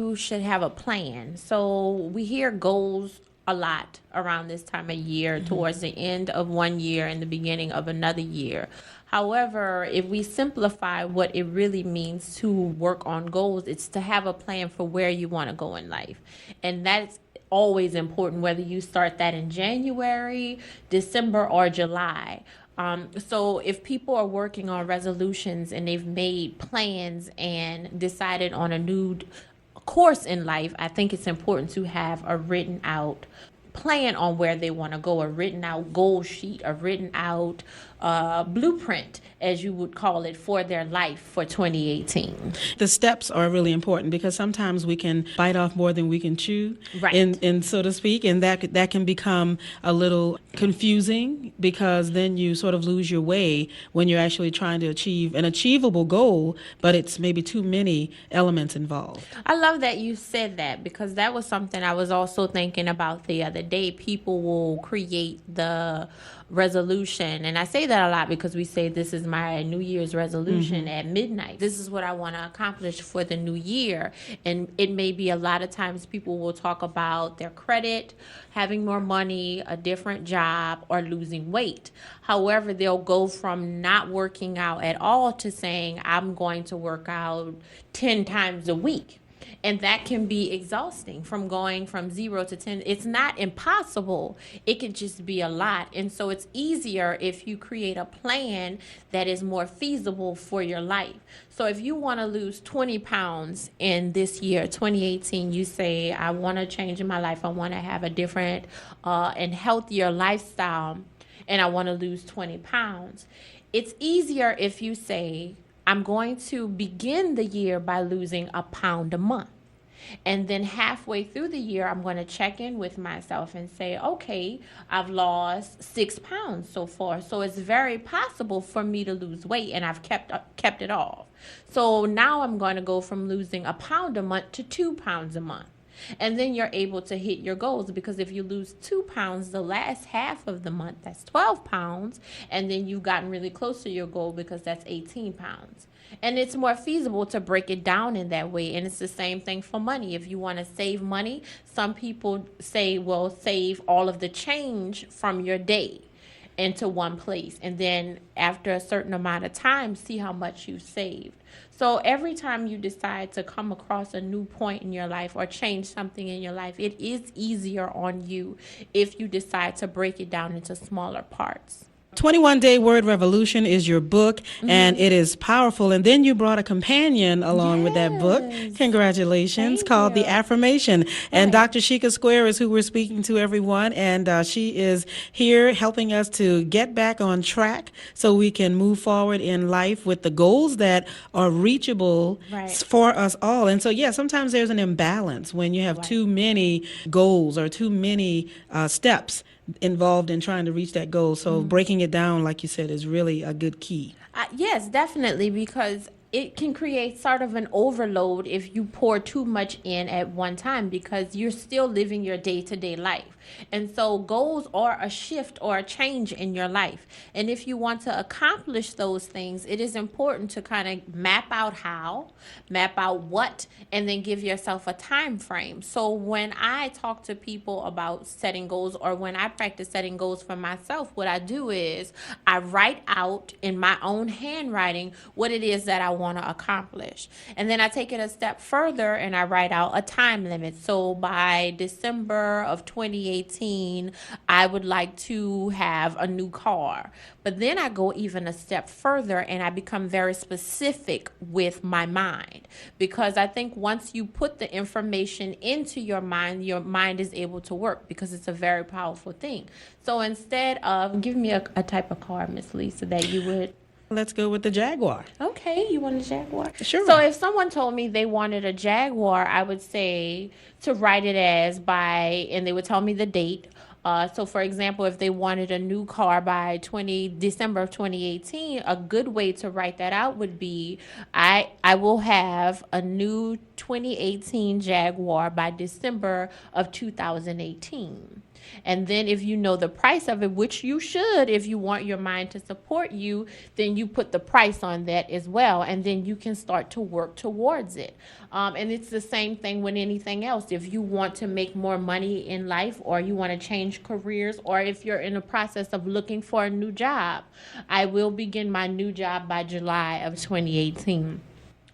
You should have a plan. So we hear goals a lot around this time of year, towards the end of one year and the beginning of another year. However, if we simplify what it really means to work on goals, it's to have a plan for where you want to go in life. And that's always important, whether you start that in January, December, or July. So if people are working on resolutions and they've made plans and decided on a new course in life, I think it's important to have a written out plan on where they want to go, a written out goal sheet, a written out blueprint, as you would call it, for their life for 2018. The steps are really important because sometimes we can bite off more than we can chew, Right. in so to speak, and that can become a little confusing because then you sort of lose your way when you're actually trying to achieve an achievable goal, but it's maybe too many elements involved. I love that you said that, because that was something I was also thinking about the other day. People will create the resolution, and I say that a lot because we say this is my New Year's resolution at midnight. This is what I want to accomplish for the new year. And it may be, a lot of times people will talk about their credit, having more money, a different job, or losing weight. However, they'll go from not working out at all to saying, I'm going to work out 10 times a week. And that can be exhausting, from going from 0 to 10. It's not impossible. It can just be a lot. And so it's easier if you create a plan that is more feasible for your life. So if you want to lose 20 pounds in this year, 2018, you say, I want to change in my life. I want to have a different and healthier lifestyle, and I want to lose 20 pounds. It's easier if you say, I'm going to begin the year by losing a pound a month. And then halfway through the year, I'm going to check in with myself and say, okay, I've lost 6 pounds so far. So it's very possible for me to lose weight, and I've kept it off. So now I'm going to go from losing a pound a month to 2 pounds a month. And then you're able to hit your goals, because if you lose 2 pounds the last half of the month, that's 12 pounds. And then you've gotten really close to your goal, because that's 18 pounds. And it's more feasible to break it down in that way. And it's the same thing for money. If you want to save money, some people say, well, save all of the change from your day into one place. And then after a certain amount of time, see how much you saved. So every time you decide to come across a new point in your life or change something in your life, it is easier on you if you decide to break it down into smaller parts. 21-Day Word Revolution is your book, and it is powerful. And then you brought a companion along with that book. Congratulations. Thank called you. The Affirmation. And Right. Dr. Sheika Square is who we're speaking to, everyone. And she is here helping us to get back on track so we can move forward in life with the goals that are reachable Right. for us all. And so, yeah, sometimes there's an imbalance when you have Right. too many goals or too many steps involved in trying to reach that goal. So breaking it down, like you said, is really a good key. Yes, definitely, because it can create sort of an overload if you pour too much in at one time, because you're still living your day-to-day life. And so goals are a shift or a change in your life. And if you want to accomplish those things, it is important to kind of map out how, map out what, and then give yourself a time frame. So when I talk to people about setting goals, or when I practice setting goals for myself, what I do is I write out in my own handwriting what it is that I want to accomplish. And then I take it a step further and I write out a time limit. So by December of 2018, I would like to have a new car. But then I go even a step further and I become very specific with my mind, because I think once you put the information into your mind is able to work, because it's a very powerful thing. So instead of, give me a type of car, Miss Lisa, that you would. Let's go with the Jaguar. Okay, you want a Jaguar? Sure. So if someone told me they wanted a Jaguar, I would say to write it as by, and they would tell me the date. So for example, if they wanted a new car by December of 2018, a good way to write that out would be, I will have a new 2018 Jaguar by December of 2018. And then if you know the price of it, which you should if you want your mind to support you, then you put the price on that as well. And then you can start to work towards it. And it's the same thing with anything else. If you want to make more money in life, or you want to change careers, or if you're in the process of looking for a new job, I will begin my new job by July of 2018.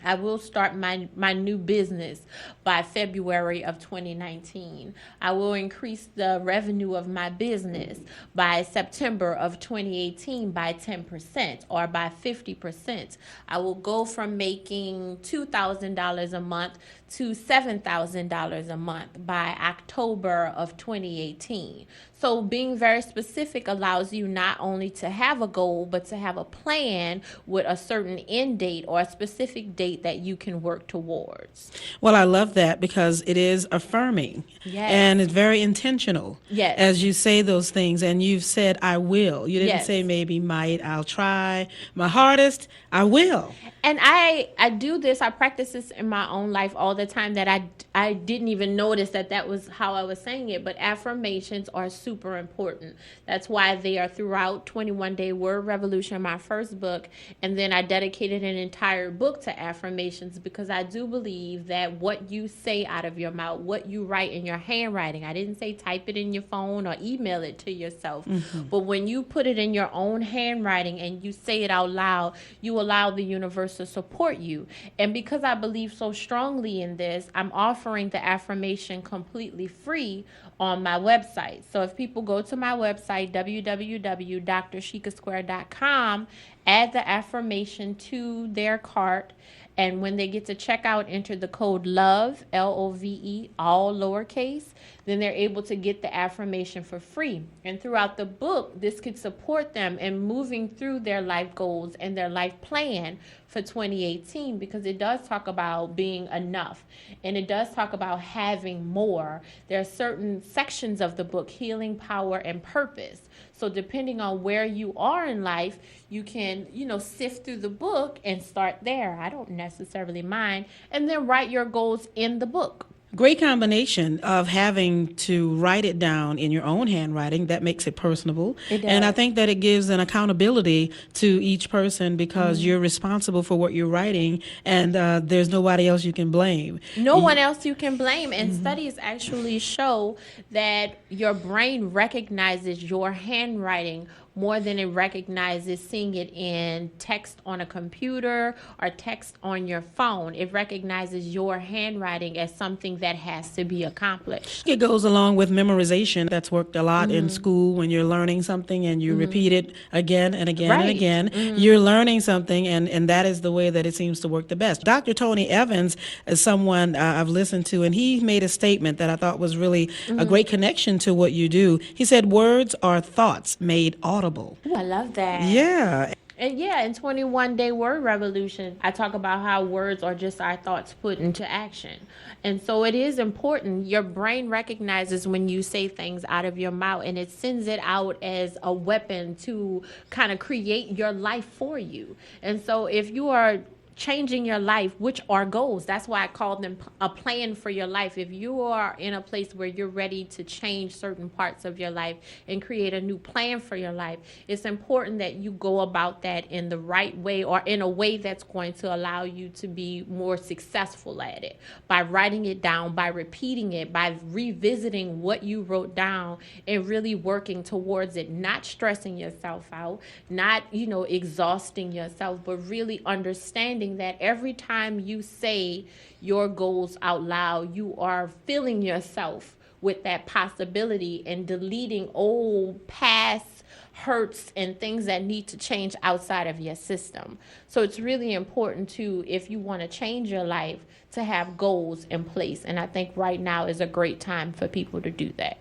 I will start my new business by February of 2019. I will increase the revenue of my business by September of 2018 by 10% or by 50%. I will go from making $2,000 a month to $7,000 a month by October of 2018. So being very specific allows you not only to have a goal, but to have a plan with a certain end date or a specific date that you can work towards. Well, I love that because it is affirming. Yes. And it's very intentional. Yes. As you say those things, and you've said, I will. You didn't Yes. say maybe might, I'll try, my hardest, I will. And I do this, I practice this in my own life all the time, that I didn't even notice that was how I was saying it. But affirmations are super important. That's why they are throughout 21 Day Word Revolution, my first book. And then I dedicated an entire book to affirmations, because I do believe that what you say out of your mouth, what you write in your handwriting, I didn't say type it in your phone or email it to yourself. Mm-hmm. But when you put it in your own handwriting and you say it out loud, you allow the universe to support you. And because I believe so strongly in this, I'm offering the affirmation completely free on my website. So if people go to my website, www.drsheikasquare.com, add the affirmation to their cart, and when they get to checkout, enter the code LOVE, LOVE, all lowercase, then they're able to get the affirmation for free. And throughout the book, this could support them in moving through their life goals and their life plan for 2018, because it does talk about being enough, and it does talk about having more. There are certain sections of the book, healing, power, and purpose. So depending on where you are in life, you can, sift through the book and start there. I don't necessarily mind. And then write your goals in the book. Great combination of having to write it down in your own handwriting. That makes it personable. It does. And I think that it gives an accountability to each person, because you're responsible for what you're writing, and there's nobody else you can blame. No one else you can blame. And studies actually show that your brain recognizes your handwriting more than it recognizes seeing it in text on a computer or text on your phone. It recognizes your handwriting as something that has to be accomplished. It goes along with memorization. That's worked a lot in school. When you're learning something and you repeat it again and again and again, you're learning something, and that is the way that it seems to work the best. Dr. Tony Evans is someone I've listened to, and he made a statement that I thought was really a great connection to what you do. He said, words are thoughts made audible. Ooh, I love that. Yeah. And in 21 Day Word Revolution, I talk about how words are just our thoughts put into action. And so it is important. Your brain recognizes when you say things out of your mouth, and it sends it out as a weapon to kind of create your life for you. And so if you are changing your life, which are goals. That's why I call them a plan for your life. If you are in a place where you're ready to change certain parts of your life and create a new plan for your life, it's important that you go about that in the right way, or in a way that's going to allow you to be more successful at it. By writing it down, by repeating it, by revisiting what you wrote down and really working towards it, not stressing yourself out, not, exhausting yourself, but really understanding that every time you say your goals out loud, you are filling yourself with that possibility and deleting old past hurts and things that need to change outside of your system. So it's really important to, if you want to change your life, to have goals in place. And I think right now is a great time for people to do that.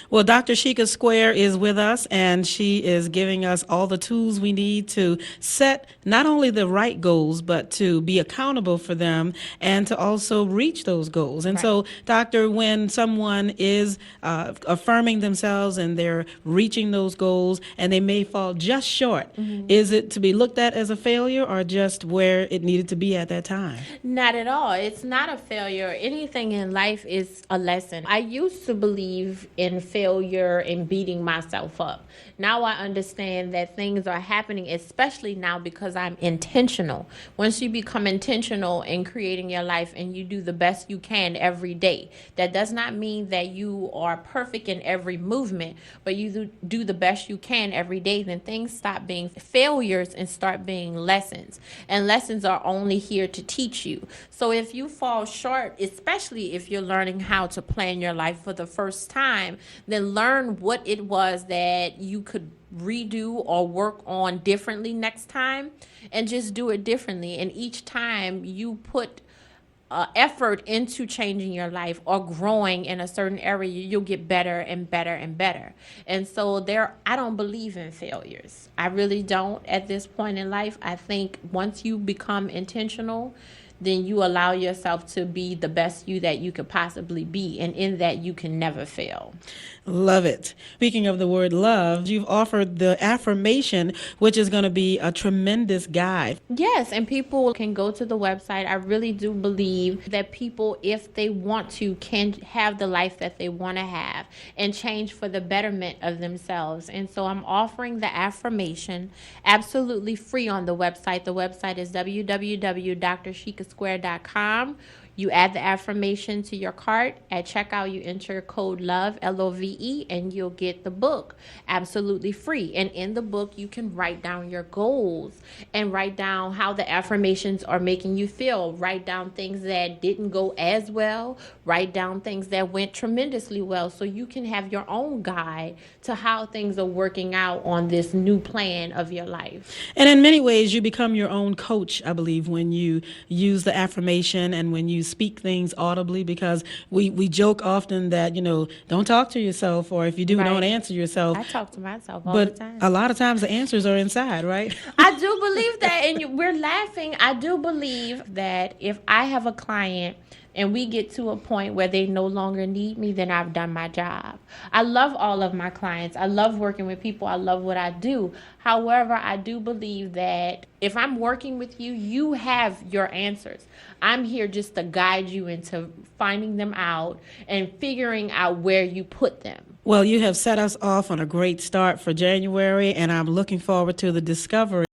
Well, Dr. Sheika Square is with us, and she is giving us all the tools we need to set not only the right goals, but to be accountable for them and to also reach those goals. And so, Doctor, when someone is affirming themselves and they're reaching those goals and they may fall just short, is it to be looked at as a failure, or just where it needed to be at that time? Not at all. It's not a failure. Anything in life is a lesson. I used to believe in failure and beating myself up. Now I understand that things are happening, especially now because I'm intentional. Once you become intentional in creating your life and you do the best you can every day, that does not mean that you are perfect in every movement, but you do the best you can every day, then things stop being failures and start being lessons. And lessons are only here to teach you. So if you fall short, especially if you're learning how to plan your life for the first time, then learn what it was that you could redo or work on differently next time, and just do it differently. And each time you put effort into changing your life or growing in a certain area, you'll get better and better and better. And so I don't believe in failures. I really don't at this point in life. I think once you become intentional, then you allow yourself to be the best you that you could possibly be. And in that, you can never fail. Love it. Speaking of the word love, you've offered the affirmation, which is going to be a tremendous guide. Yes, and people can go to the website. I really do believe that people, if they want to, can have the life that they want to have and change for the betterment of themselves. And so I'm offering the affirmation absolutely free on the website. The website is www.drsheiksquare.com. You add the affirmation to your cart. At checkout, you enter code LOVE, LOVE, and you'll get the book absolutely free. And in the book, you can write down your goals and write down how the affirmations are making you feel. Write down things that didn't go as well. Write down things that went tremendously well, so you can have your own guide to how things are working out on this new plan of your life. And in many ways, you become your own coach, I believe, when you use the affirmation and when you speak things audibly, because we joke often that, don't talk to yourself, or if you do, don't answer yourself. I talk to myself all the time. But a lot of times the answers are inside, right? I do believe that, and we're laughing. I do believe that if I have a client and we get to a point where they no longer need me, then I've done my job. I love all of my clients. I love working with people. I love what I do. However, I do believe that if I'm working with you, you have your answers. I'm here just to guide you into finding them out and figuring out where you put them. Well, you have set us off on a great start for January, and I'm looking forward to the discovery